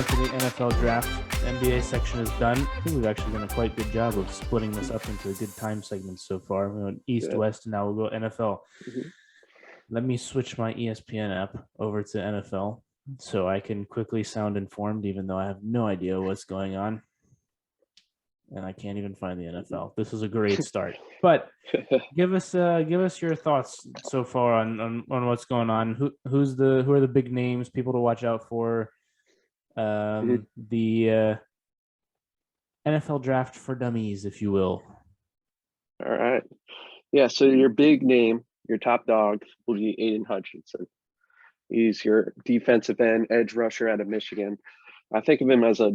to the NFL draft. The NBA section is done. I think we've actually done a quite good job of splitting this up into good time segments so far. We went East, West, and now we'll go NFL. Mm-hmm. Let me switch my ESPN app over to NFL so I can quickly sound informed, even though I have no idea what's going on. And I can't even find the NFL. This is a great start. But give us your thoughts so far on what's going on. Who are the big names, people to watch out for? The NFL draft for dummies, if you will. All right. Yeah, so your big name, your top dog will be Aiden Hutchinson. He's your defensive end edge rusher out of Michigan. I think of him as a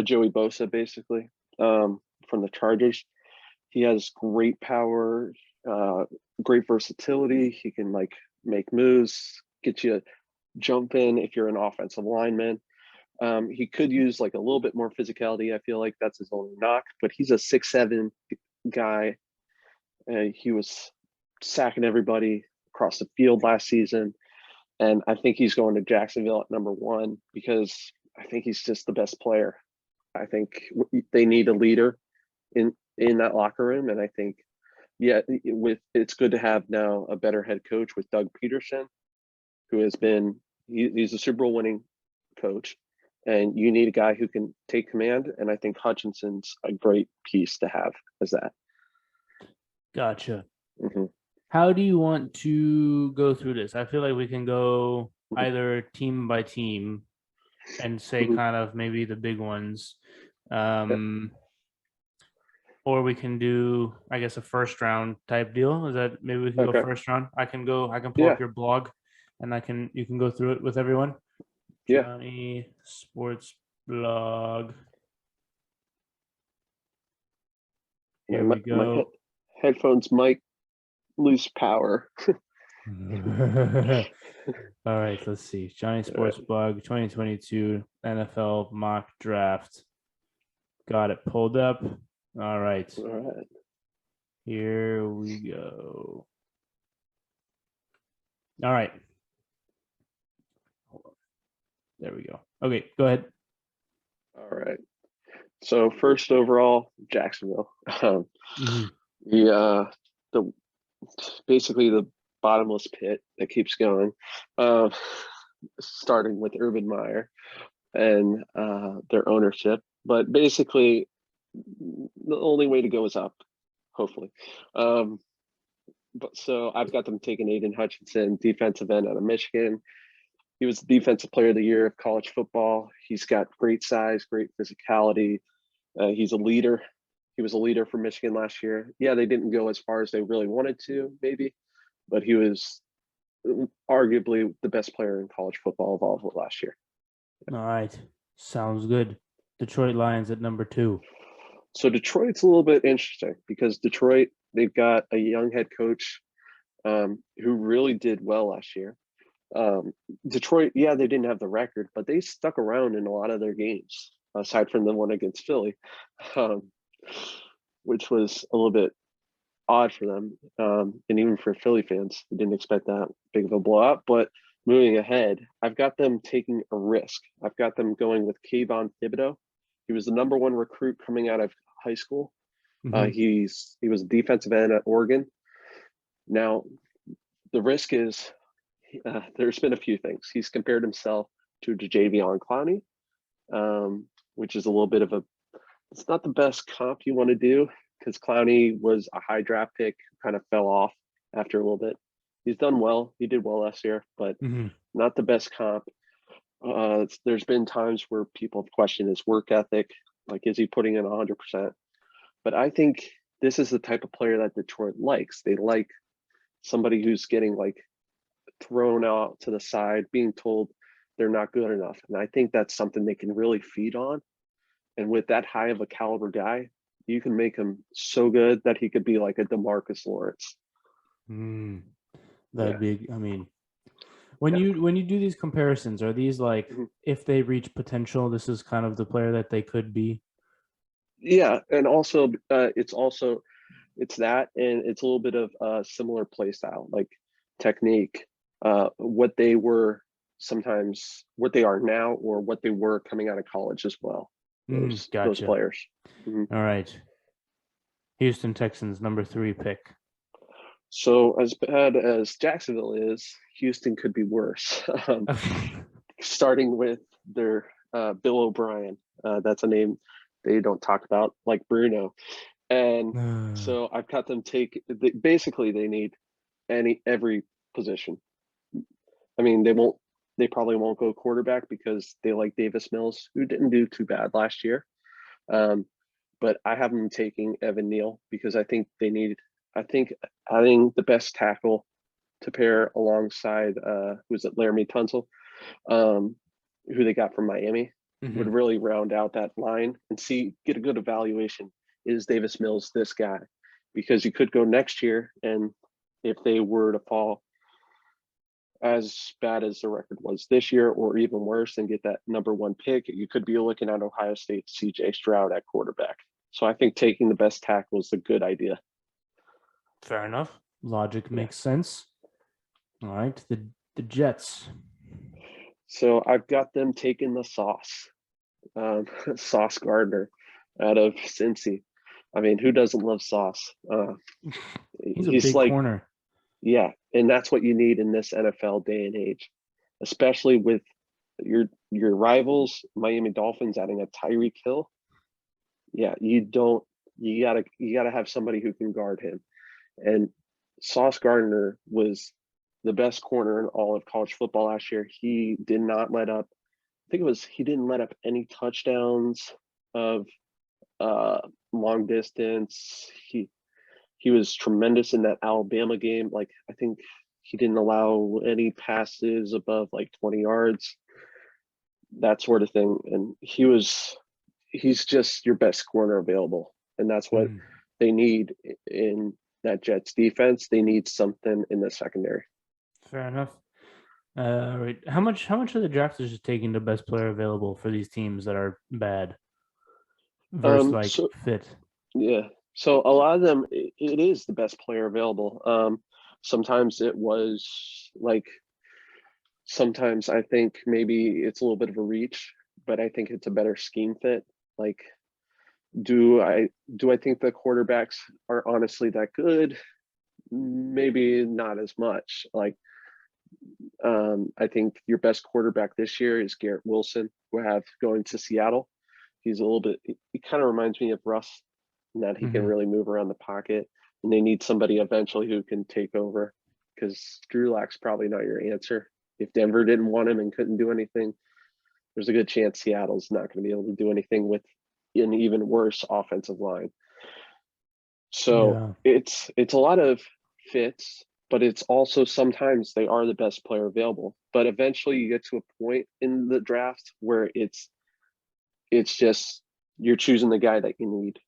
Joey Bosa, basically, from the Chargers. He has great power, great versatility. He can make moves, get you jump in if you're an offensive lineman. He could use a little bit more physicality. I feel like that's his only knock, but he's a 6'7" guy. He was sacking everybody across the field last season. And I think he's going to Jacksonville at number 1 because I think he's just the best player. I think they need a leader in that locker room. And I think, it's good to have now a better head coach with Doug Peterson, who has been, he's a Super Bowl winning coach. And you need a guy who can take command. And I think Hutchinson's a great piece to have as that. Gotcha. Mm-hmm. How do you want to go through this? I feel like we can go either team by team and say kind of maybe the big ones. Or we can do, I guess, a first round type deal. Is that maybe we can go first round? I can pull up your blog and you can go through it with everyone. Yeah. Johnny Sports Blog. Here we go. My headphones might lose power. All right, let's see. Johnny Sports Blog 2022 NFL mock draft. Got it pulled up. All right. Here we go. All right. Hold on. There we go. Okay, go ahead. All right. So first overall, Jacksonville. Basically the bottomless pit that keeps going, starting with Urban Meyer and their ownership. But basically, the only way to go is up, hopefully. So I've got them taking Aiden Hutchinson, defensive end out of Michigan. He was the defensive player of the year of college football. He's got great size, great physicality. He's a leader. He was a leader for Michigan last year. Yeah, they didn't go as far as they really wanted to, maybe, but he was arguably the best player in college football of all of last year. All right. Sounds good. Detroit Lions at number 2. So Detroit's a little bit interesting because Detroit, they've got a young head coach who really did well last year. Detroit, they didn't have the record, but they stuck around in a lot of their games, aside from the one against Philly, which was a little bit odd for them. And even for Philly fans, we didn't expect that big of a blowout. But moving ahead, I've got them taking a risk. I've got them going with Kayvon Hibito. He was the number 1 recruit coming out of high school. He was a defensive end at Oregon. Now, the risk is there's been a few things. He's compared himself to Jadeveon Clowney, which is a little bit of it's not the best comp you want to do because Clowney was a high draft pick, kind of fell off after a little bit. He's done well. He did well last year, but not the best comp. There's been times where people have questioned his work ethic. Is he putting in 100%? But I think this is the type of player that Detroit likes. They like somebody who's getting thrown out to the side, being told they're not good enough. And I think that's something they can really feed on. And with that high of a caliber guy, you can make him so good that he could be like a DeMarcus Lawrence. That'd be, I mean, when you do these comparisons, are these if they reach potential, this is kind of the player that they could be? Yeah, and also it's that, and it's a little bit of a similar play style, technique. What they were sometimes what they are now or what they were coming out of college as well. Those Gotcha. players. Mhm. All right. Houston Texans, number 3 pick. So as bad as Jacksonville is, Houston could be worse. Starting with their Bill O'Brien. That's a name they don't talk about, like Bruno. And so I've got them basically they need every position. I mean, they probably won't go quarterback because they like Davis Mills, who didn't do too bad last year. But I have them taking Evan Neal because I think adding the best tackle to pair alongside Laramie Tunsil, who they got from Miami, would really round out that line and get a good evaluation. Is Davis Mills this guy? Because you could go next year, and if they were to fall as bad as the record was this year, or even worse, and get that number 1 pick, you could be looking at Ohio State CJ Stroud at quarterback. So I think taking the best tackle is a good idea. Fair enough. Logic makes sense. All right, the Jets. So I've got them taking the Sauce, Sauce Gardner out of Cincy. I mean, who doesn't love Sauce? He's a big corner. Yeah, and that's what you need in this NFL day and age, especially with your rivals, Miami Dolphins, adding a Tyreek Hill. Yeah, you gotta have somebody who can guard him. And Sauce Gardner was the best corner in all of college football last year. He did not let up. He didn't let up any touchdowns of long distance. He was tremendous in that Alabama game. Like, I think he didn't allow any passes above like 20 yards, that sort of thing. And he's just your best corner available. And that's what they need in that Jets defense. They need something in the secondary. Fair enough. Right. How much of the draft is just taking the best player available for these teams that are bad versus fit? Yeah. So a lot of them, it is the best player available. Sometimes it was sometimes I think maybe it's a little bit of a reach, but I think it's a better scheme fit. Like, do I think the quarterbacks are honestly that good? Maybe not as much. Like, I think your best quarterback this year is Garrett Wilson, who I have going to Seattle. He's he kind of reminds me of Russ in that he can really move around the pocket, and they need somebody eventually who can take over, because Drew Lock's probably not your answer. If Denver didn't want him and couldn't do anything, there's a good chance Seattle's not going to be able to do anything with an even worse offensive line. So it's a lot of fits, but it's also sometimes they are the best player available. But eventually you get to a point in the draft where it's just you're choosing the guy that you need,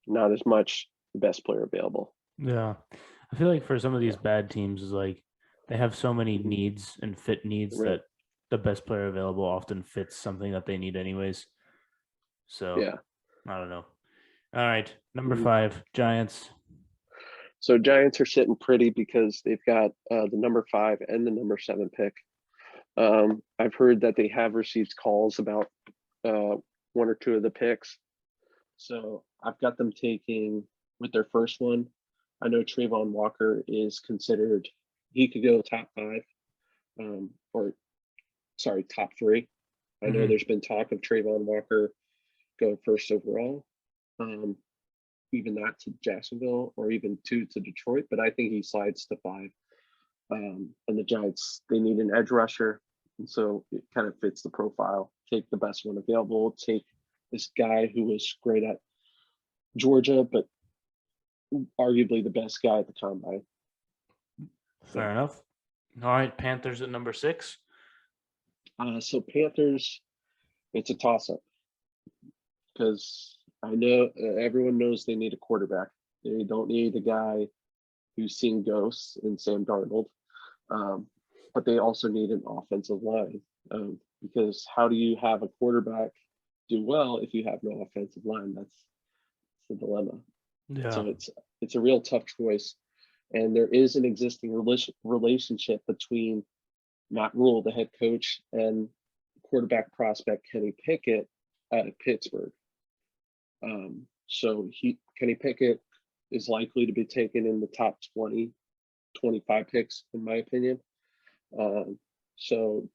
not as much the best player available. Yeah. I feel like for some of these bad teams is like they have so many needs and fit needs that the best player available often fits something that they need anyways. So yeah, I don't know. All right, number 5, Giants. So Giants are sitting pretty because they've got the number 5 and the number 7 pick. I've heard that they have received calls about 1 or 2 of the picks. So I've got them taking with their first one. I know Trayvon Walker is considered, he could go top 5, top 3. I know there's been talk of Trayvon Walker go first overall, even not to Jacksonville or even 2 to Detroit, but I think he slides to 5. And the Giants, they need an edge rusher, and so it kind of fits the profile. Take the best one available. Take this guy who was great at Georgia, but arguably the best guy at the combine. Fair enough. All right, Panthers at number 6. So Panthers, it's a toss-up because I know everyone knows they need a quarterback. They don't need a guy who's seen ghosts in Sam Darnold, but they also need an offensive line, because how do you have a quarterback do well if you have no offensive line? That's the dilemma. Yeah. So it's a real tough choice, and there is an existing relationship between Matt Rule, the head coach, and quarterback prospect Kenny Pickett out of Pittsburgh. So Kenny Pickett is likely to be taken in the top 20, 25 picks, in my opinion. So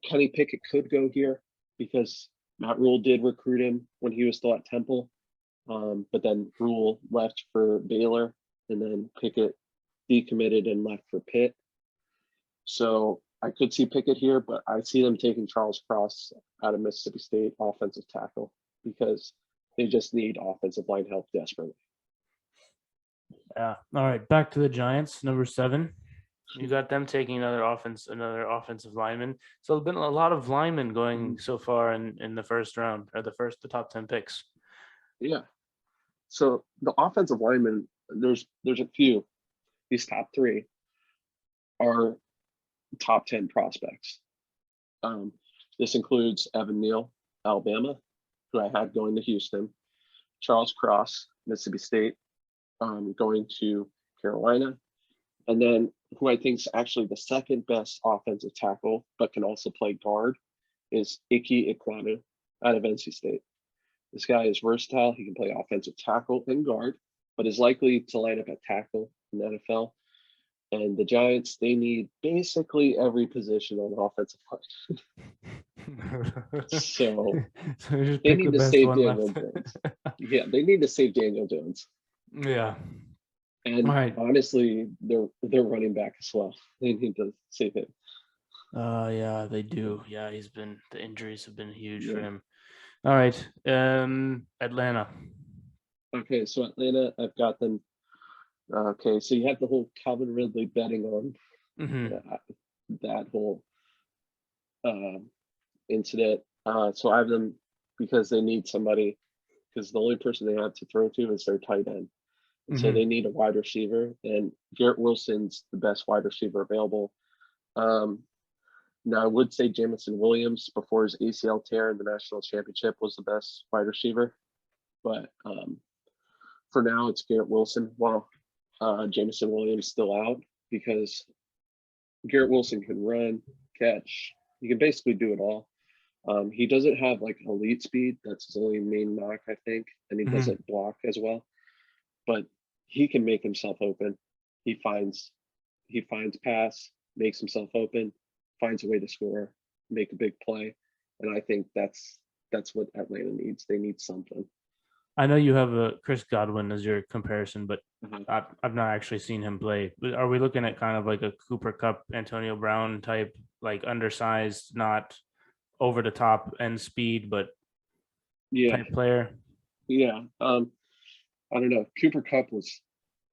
Kenny Pickett could go here because Matt Rule did recruit him when he was still at Temple. But then Rule left for Baylor, and then Pickett decommitted and left for Pitt. So I could see Pickett here, but I see them taking Charles Cross out of Mississippi State, offensive tackle, because they just need offensive line help desperately. Yeah. All right. Back to the Giants, number 7. You got them taking another offensive lineman. So there's been a lot of linemen going so far in the first round, or the top 10 picks. Yeah. So the offensive linemen, there's a few. These top 3 are top 10 prospects. This includes Evan Neal, Alabama, who I had going to Houston. Charles Cross, Mississippi State, going to Carolina. And then who I think is actually the second best offensive tackle, but can also play guard, is Ike Ekwonu out of NC State. This guy is versatile. He can play offensive tackle and guard, but is likely to line up at tackle in the NFL. And the Giants, they need basically every position on the offensive line. So they need to save Daniel Jones. Yeah, they need to save Daniel Jones. Yeah. And honestly, they're running back as well. They need to save him. Yeah, they do. Yeah, the injuries have been huge for him. All right. Atlanta. Okay, so Atlanta, I've got them. Okay, so you have the whole Calvin Ridley betting on that whole incident. So I have them because they need somebody, because the only person they have to throw to is their tight end. And so they need a wide receiver, and Garrett Wilson's the best wide receiver available. Now, I would say Jamison Williams before his ACL tear in the national championship was the best wide receiver. But for now, it's Garrett Wilson. Well, Jamison Williams still out, because Garrett Wilson can run, catch. He can basically do it all. He doesn't have like elite speed. That's his only main knock, I think. And he doesn't block as well. But he can make himself open. He finds pass, makes himself open, finds a way to score, make a big play. And I think that's what Atlanta needs. They need something. I know you have a Chris Godwin as your comparison, but I've not actually seen him play. Are we looking at kind of like a Cooper Kupp, Antonio Brown type, like undersized, not over the top end speed, but type player? Yeah. I don't know. Cooper Kupp was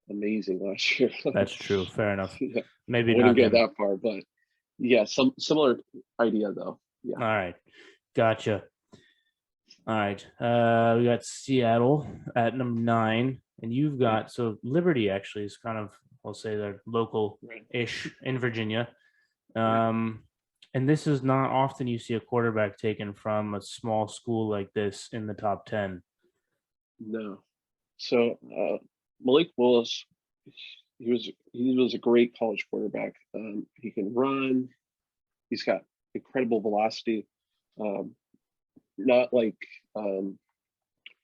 amazing last year. That's true. Fair enough. Yeah. Maybe I wouldn't not go that far, but yeah, some similar idea though. Yeah. All right. Gotcha. All right. We got Seattle at number 9, and you've got, so Liberty actually is kind of, I'll say they're local-ish in Virginia. And this is not often you see a quarterback taken from a small school like this in the top 10. No. So Malik Willis, he was a great college quarterback. He can run. He's got incredible velocity. Not like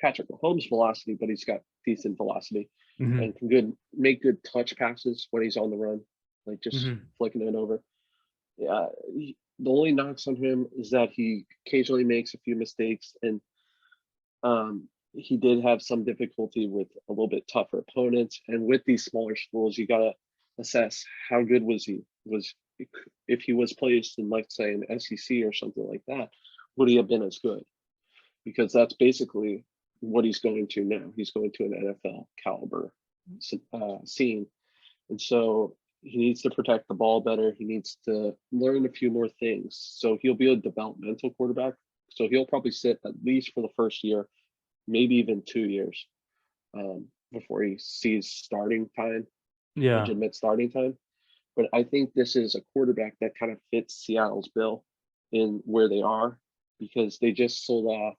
Patrick Mahomes' velocity, but he's got decent velocity and can make good touch passes when he's on the run, like just flicking it over. Yeah, the only knocks on him is that he occasionally makes a few mistakes, and he did have some difficulty with a little bit tougher opponents. And with these smaller schools, you gotta assess how good was he. If he was placed in, like, say, an SEC or something like that, would he have been as good? Because that's basically what he's going to now. He's going to an NFL caliber scene. And so he needs to protect the ball better. He needs to learn a few more things. So he'll be a developmental quarterback. So he'll probably sit at least for the first year, maybe even 2 years before he sees starting time, legitimate starting time. But I think this is a quarterback that kind of fits Seattle's bill in where they are, because they just sold off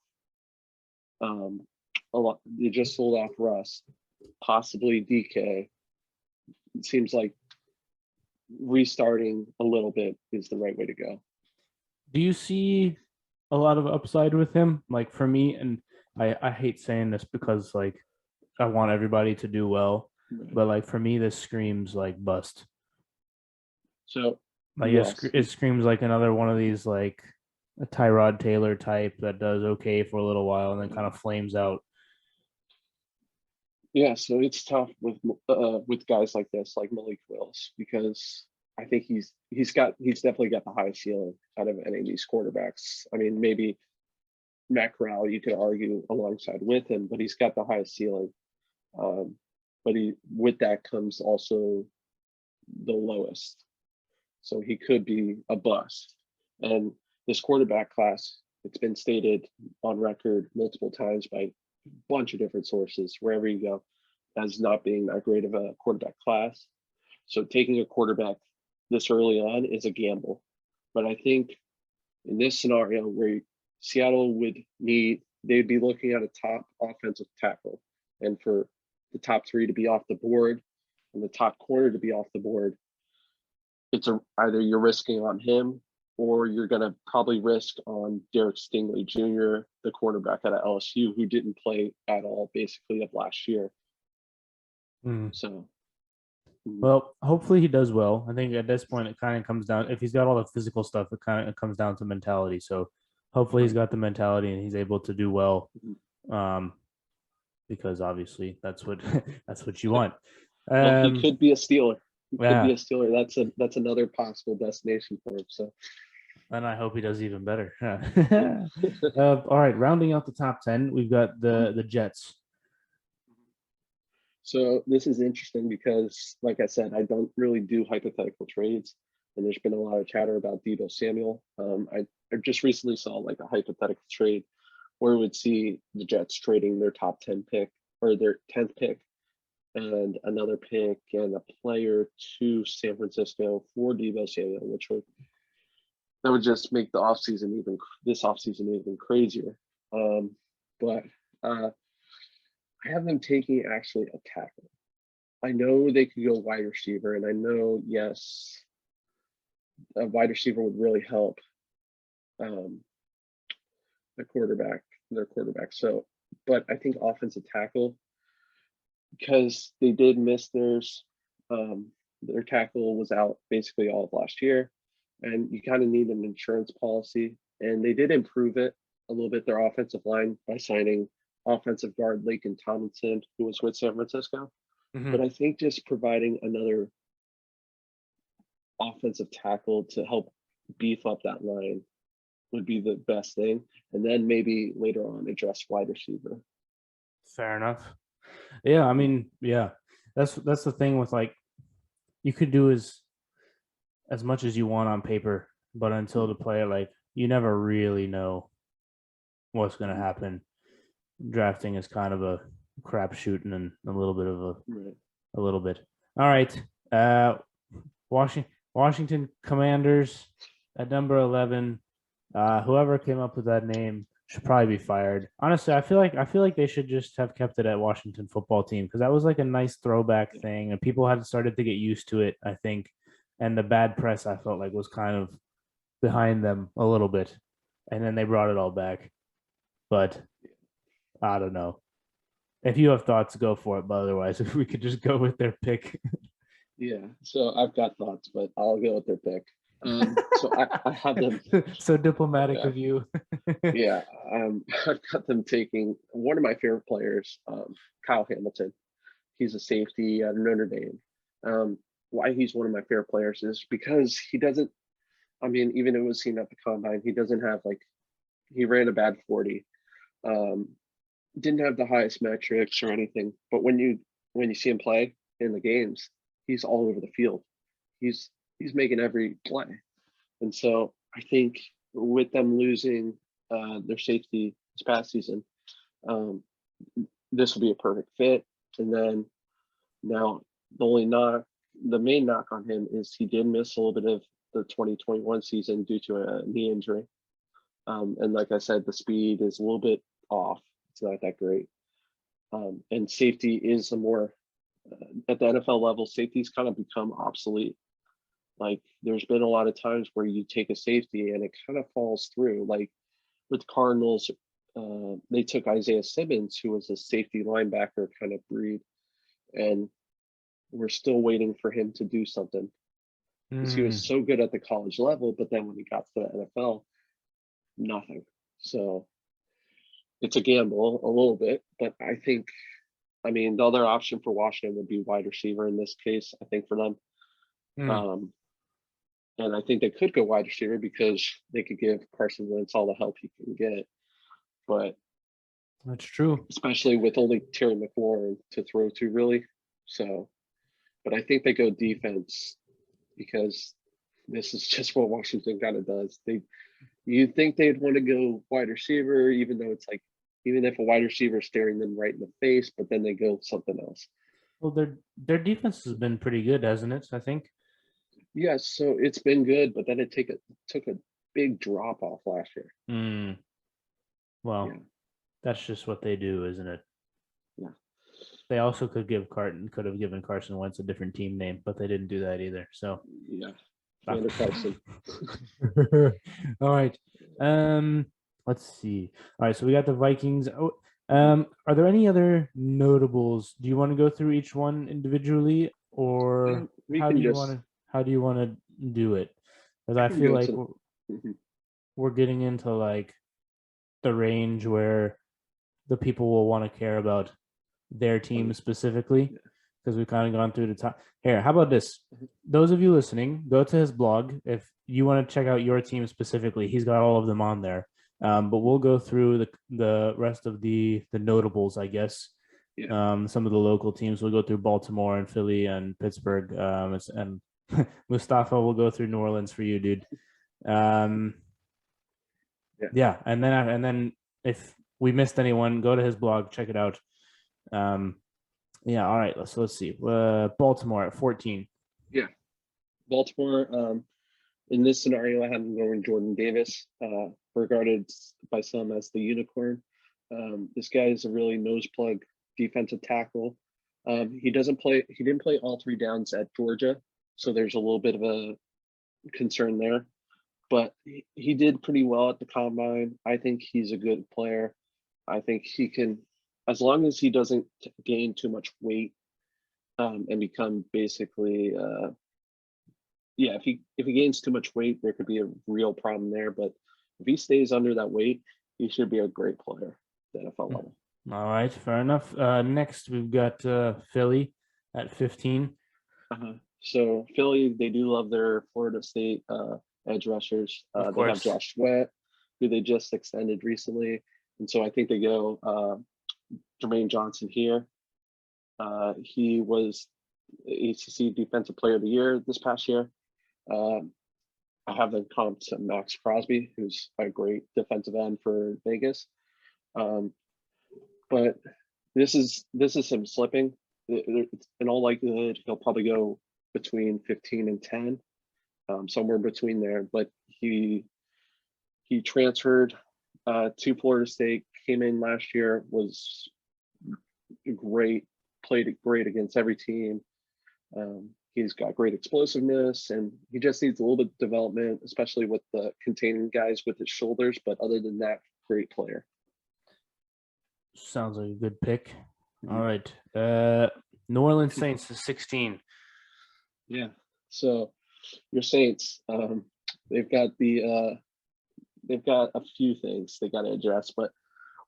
a lot. They just sold off Russ, possibly DK. It seems like restarting a little bit is the right way to go. Do you see a lot of upside with him? Like for me, and I hate saying this because like I want everybody to do well, but like for me, this screams like bust. So Like yes, it screams like another one of these like a Tyrod Taylor type that does okay for a little while and then kind of flames out. yeah. So it's tough with guys like this, like Malik Willis, because I think he's definitely got the highest ceiling out of any of these quarterbacks. I mean, maybe Matt Corral, you could argue alongside with him, but he's got the highest ceiling. But with that comes also the lowest. So he could be a bust. And this quarterback class, it's been stated on record multiple times by a bunch of different sources, wherever you go, as not being that great of a quarterback class. So taking a quarterback this early on is a gamble. But I think in this scenario where Seattle would need, they'd be looking at a top offensive tackle. And for the top three to be off the board and the top corner to be off the board, it's either you're risking on him or you're going to probably risk on Derek Stingley Jr., the quarterback out of LSU, who didn't play at all basically of last year. So, well, hopefully he does well. I think at this point it kind of comes down, if he's got all the physical stuff, it comes down to mentality. So hopefully he's got the mentality and he's able to do well. Because obviously that's what you want. Well, he could be a Steeler. He Yeah. could be a Steeler. That's another possible destination for him. So, and I hope he does even better. All right, rounding out the top 10, we've got the Jets. So this is interesting because, like I said, I don't really do hypothetical trades, and there's been a lot of chatter about Deebo Samuel. I just recently saw like a hypothetical trade where we would see the Jets trading their top 10 pick or their 10th pick and another pick and a player to San Francisco for Deebo Samuel, which would just make this offseason even crazier. But I have them taking actually a tackle. I know they could go wide receiver, and I know, yes, a wide receiver would really help their quarterback. So, but I think offensive tackle, because they did miss theirs. Their tackle was out basically all of last year, and you kind of need an insurance policy. And they did improve it a little bit, their offensive line, by signing offensive guard Laken Tomlinson, who was with San Francisco. But I think just providing another offensive tackle to help beef up that line would be the best thing. And then maybe later on address wide receiver. Fair enough. Yeah, I mean, yeah. That's the thing with like, you could do as much as you want on paper, but until the player, like, you never really know what's going to happen. Drafting is kind of a crapshoot and a little bit of a little bit. All right. Washington Commanders at number 11. Whoever came up with that name should probably be fired. Honestly, I feel like they should just have kept it at Washington Football Team, because that was like a nice throwback thing and people had started to get used to it, I think. And the bad press, I felt like, was kind of behind them a little bit. And then they brought it all back. But I don't know. If you have thoughts, go for it. But otherwise, if we could just go with their pick. Yeah, so I've got thoughts, but I'll go with their pick. So I have them. So diplomatic of you. Yeah, I've got them taking one of my favorite players, Kyle Hamilton. He's a safety at Notre Dame. Why he's one of my favorite players is because he doesn't, I mean, even it was seen at the combine, he doesn't have he ran a bad 40. Didn't have the highest metrics or anything, but when you see him play in the games, he's all over the field. He's making every play. And so I think with them losing their safety this past season, this will be a perfect fit. And then now the main knock on him is he did miss a little bit of the 2021 season due to a knee injury. And like I said, the speed is a little bit off. It's not that great. And safety is a more, at the NFL level, safety's kind of become obsolete. Like there's been a lot of times where you take a safety and it kind of falls through. Like with Cardinals, they took Isaiah Simmons, who was a safety linebacker kind of breed, and we're still waiting for him to do something because he was so good at the college level, but then when he got to the NFL, nothing. So it's a gamble a little bit, but I think, I mean, the other option for Washington would be wide receiver in this case, I think, for them. And I think they could go wide receiver because they could give Carson Wentz all the help he can get. But that's true, especially with only Terry McLaurin to throw to, really. So, but I think they go defense because this is just what Washington kind of does. You'd think they'd want to go wide receiver, even though it's like, even if a wide receiver is staring them right in the face, but then they go something else. Well, their defense has been pretty good, hasn't it? I think. Yes, so it's been good, but then it took a big drop off last year. Well, that's just what they do, isn't it? Yeah. They also could have given Carson Wentz a different team name, but they didn't do that either. So yeah, Vander Carson. All right. Let's see. All right, so we got the Vikings. Are there any other notables? Do you want to go through each one individually, or how do you want to do it? Because I feel like we're getting into like the range where the people will want to care about their team specifically, because we've kind of gone through the top. Here, how about this? Those of you listening, go to his blog if you want to check out your team specifically. He's got all of them on there. But we'll go through the rest of the notables, I guess. Some of the local teams. We'll go through Baltimore and Philly and Pittsburgh. And Mustafa will go through New Orleans for you, dude. Yeah, and then if we missed anyone, go to his blog, check it out. All right. Let's see. Baltimore at 14. Yeah, Baltimore. In this scenario, I have them going Jordan Davis, regarded by some as the unicorn. This guy is a really nose plug defensive tackle. He didn't play all 3 downs at Georgia, so there's a little bit of a concern there. But he did pretty well at the combine. I think he's a good player. I think he can, as long as he doesn't gain too much weight and become basically, if he gains too much weight, there could be a real problem there. But if he stays under that weight, he should be a great player at the NFL level. All right, fair enough. Next, we've got Philly at 15. So Philly, they do love their Florida State edge rushers. They have Josh Sweat, who they just extended recently. And so I think they go Jermaine Johnson here. He was ACC Defensive Player of the Year this past year. I have them comped to Max Crosby, who's a great defensive end for Vegas. But this is him slipping. In all likelihood, he'll probably go between 15 and 10, somewhere between there. But he transferred to Florida State, came in last year, was great, played great against every team. He's got great explosiveness, and he just needs a little bit of development, especially with the containing guys with his shoulders. But other than that, great player. Sounds like a good pick. All right. New Orleans Saints is 16. Yeah. So your Saints, they've got a few things they got to address, but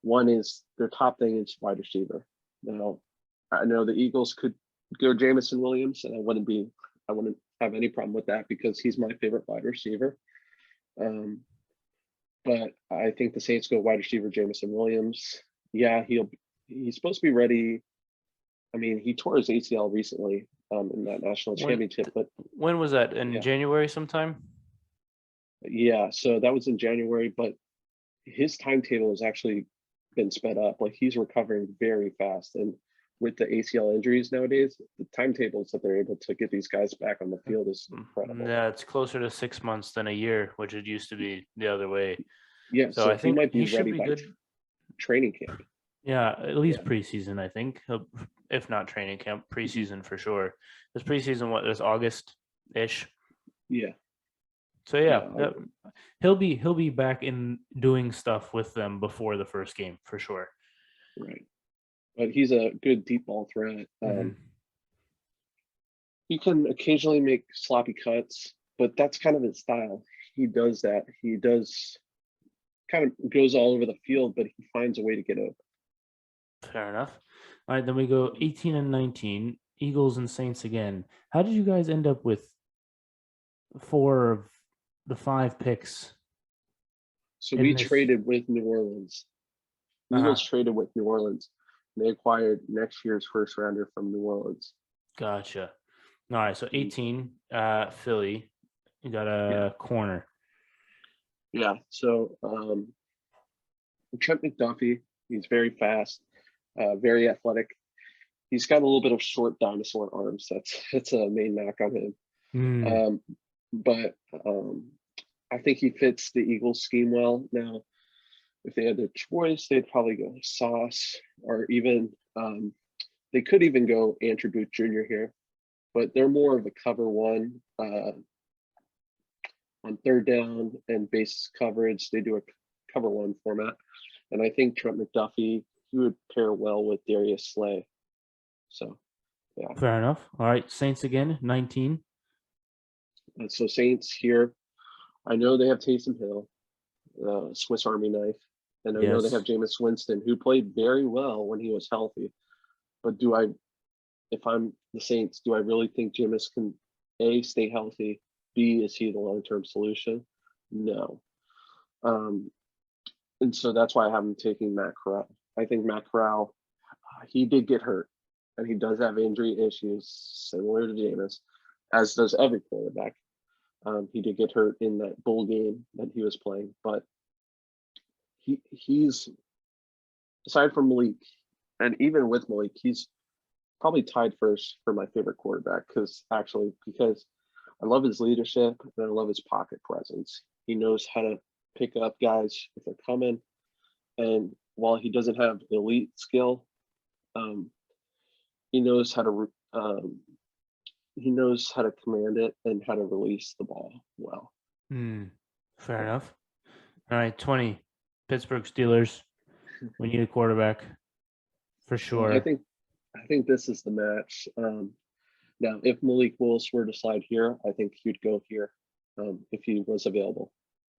one is their top thing is wide receiver. Now, I know the Eagles could go Jamison Williams, and I wouldn't have any problem with that because he's my favorite wide receiver. But I think the Saints go wide receiver Jamison Williams. Yeah, he's supposed to be ready. I mean, he tore his ACL recently in that national championship. But when was that? In January sometime? Yeah, so that was in January, but his timetable has actually been sped up. Like, he's recovering very fast. And with the ACL injuries nowadays, the timetables that they're able to get these guys back on the field is incredible. Yeah, it's closer to 6 months than a year, which it used to be the other way. Yeah, so I think he might be ready by training camp. Yeah, at least preseason, I think. If not training camp, preseason for sure. This preseason, what is August-ish? Yeah. So he'll be back in doing stuff with them before the first game for sure. Right. But he's a good deep ball threat. He can occasionally make sloppy cuts, but that's kind of his style. He does that. He does kind of goes all over the field, but he finds a way to get open. Fair enough. All right, then we go 18 and 19, Eagles and Saints again. How did you guys end up with 4 of the 5 picks? So we traded with New Orleans. Eagles traded with New Orleans. They acquired next year's first rounder from New Orleans. Gotcha. All right, so 18, Philly, you got a corner. Yeah, so Trent McDuffie, he's very fast, very athletic. He's got a little bit of short dinosaur arms. That's a main knock on him. But I think he fits the Eagles scheme well. Now, if they had their choice, they'd probably go Sauce, or even they could even go Andrew Booth Jr. here. But they're more of a cover one on third down and base coverage. They do a cover one format. And I think Trent McDuffie, he would pair well with Darius Slay. So, yeah. Fair enough. All right, Saints again, 19. So Saints here, I know they have Taysom Hill, Swiss Army knife. And I know they have Jameis Winston, who played very well when he was healthy. But if I'm the Saints, do I really think Jameis can, A, stay healthy, B, is he the long-term solution? No. And so that's why I have him taking Matt Corral. I think Matt Corral, he did get hurt, and he does have injury issues similar to Jameis, as does every quarterback. He did get hurt in that bowl game that he was playing, but he's, aside from Malik, and even with Malik, he's probably tied first for my favorite quarterback because I love his leadership and I love his pocket presence. He knows how to pick up guys if they're coming. And while he doesn't have elite skill, he knows how to command it and how to release the ball well. Fair enough. All right, 20, Pittsburgh Steelers. We need a quarterback for sure. I think this is the match. Now, if Malik Willis were to slide here, I think he'd go here if he was available.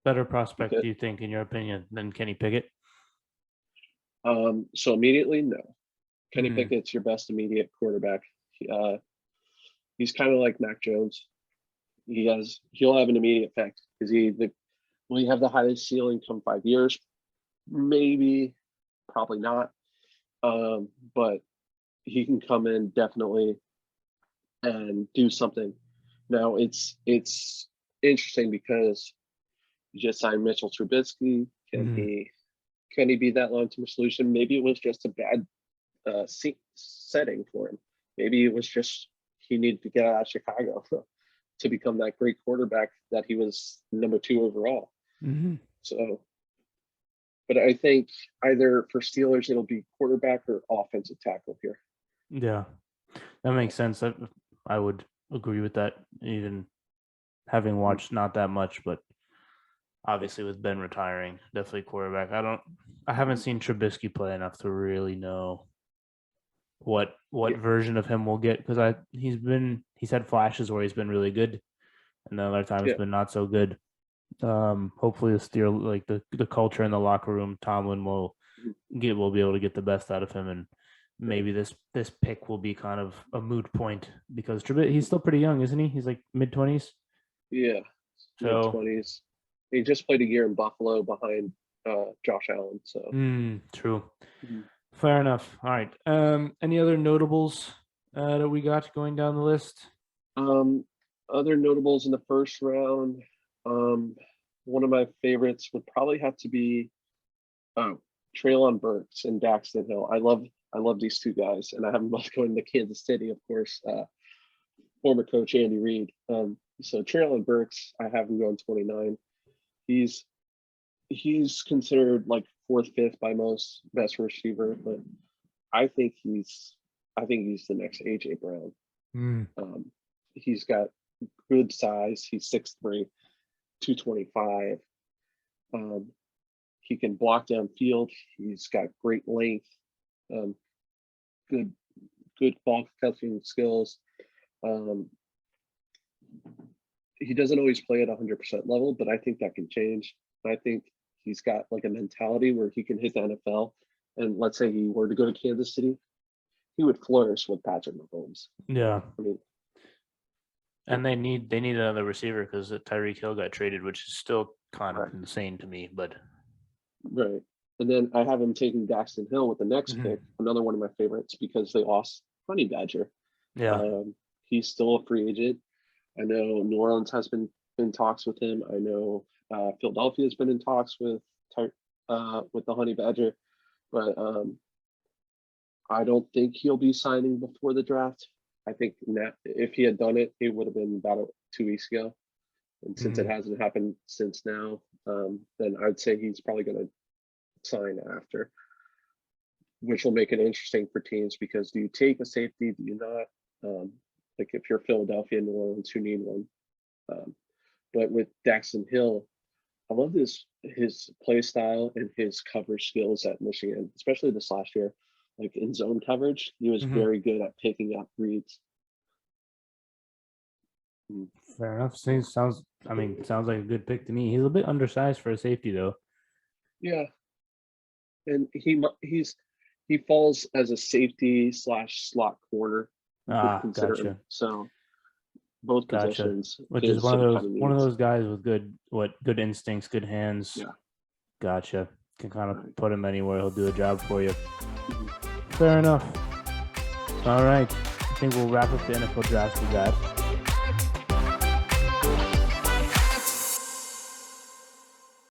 Better prospect, do you think, in your opinion, than Kenny Pickett? So immediately, no. Kenny Pickett's your best immediate quarterback. He's kind of like Mac Jones. He'll have an immediate effect. Will he have the highest ceiling come 5 years? Maybe, probably not. But he can come in definitely and do something. Now it's interesting because you just signed Mitchell Trubisky. Can he be that long-term solution? Maybe it was just a bad setting for him. Maybe it was just he needed to get out of Chicago to become that great quarterback that he was number 2 overall. So, but I think either for Steelers it'll be quarterback or offensive tackle here. Yeah, that makes sense. I would agree with that, even having watched not that much, but obviously with Ben retiring, definitely quarterback. I haven't seen Trubisky play enough to really know what version of him we'll get, because he's had flashes where he's been really good, and then other times been not so good. Hopefully the culture in the locker room, Tomlin will be able to get the best out of him, and maybe this pick will be kind of a moot point because he's still pretty young, isn't he? He's like mid-20s. Yeah, mid-20s. He just played a year in Buffalo behind Josh Allen. So true. Fair enough. All right. Any other notables that we got going down the list? Other notables in the first round. One of my favorites would probably have to be Treylon Burks and Daxton Hill. I love these two guys, and I have them both going to Kansas City, of course. Former coach Andy Reid. So Treylon Burks, I have him going 29. He's considered like 4th, 5th by most, best receiver, but I think he's the next AJ Brown. He's got good size. He's 6'3", 225. He can block downfield. He's got great length, good ball catching skills. He doesn't always play at 100% level, but I think that can change. I think he's got like a mentality where he can hit the NFL. And let's say he were to go to Kansas City, he would flourish with Patrick Mahomes. Yeah. I mean, and they need another receiver because Tyreek Hill got traded, which is still kind of insane to me. But right. And then I have him taking Daxton Hill with the next pick, another one of my favorites, because they lost Honey Badger. Yeah. He's still a free agent. I know New Orleans has been in talks with him. I know Philadelphia has been in talks with the Honey Badger, but I don't think he'll be signing before the draft. I think if he had done it, it would have been about 2 weeks ago. And since it hasn't happened since now, then I'd say he's probably going to sign after, which will make it interesting for teams because do you take a safety? Do you not? Like if you're Philadelphia and New Orleans who need one. But with Daxton Hill, I love his play style and his coverage skills at Michigan, especially this last year. Like in zone coverage, he was very good at picking up reads. Fair enough. Sounds like a good pick to me. He's a bit undersized for a safety though. Yeah. And he falls as a safety / slot corner. Gotcha. Him. So both positions, which is one of those guys with good instincts, good hands. Yeah. Gotcha. Can kind of put him anywhere. He'll do a job for you. Fair enough. All right. I think we'll wrap up the NFL draft with that.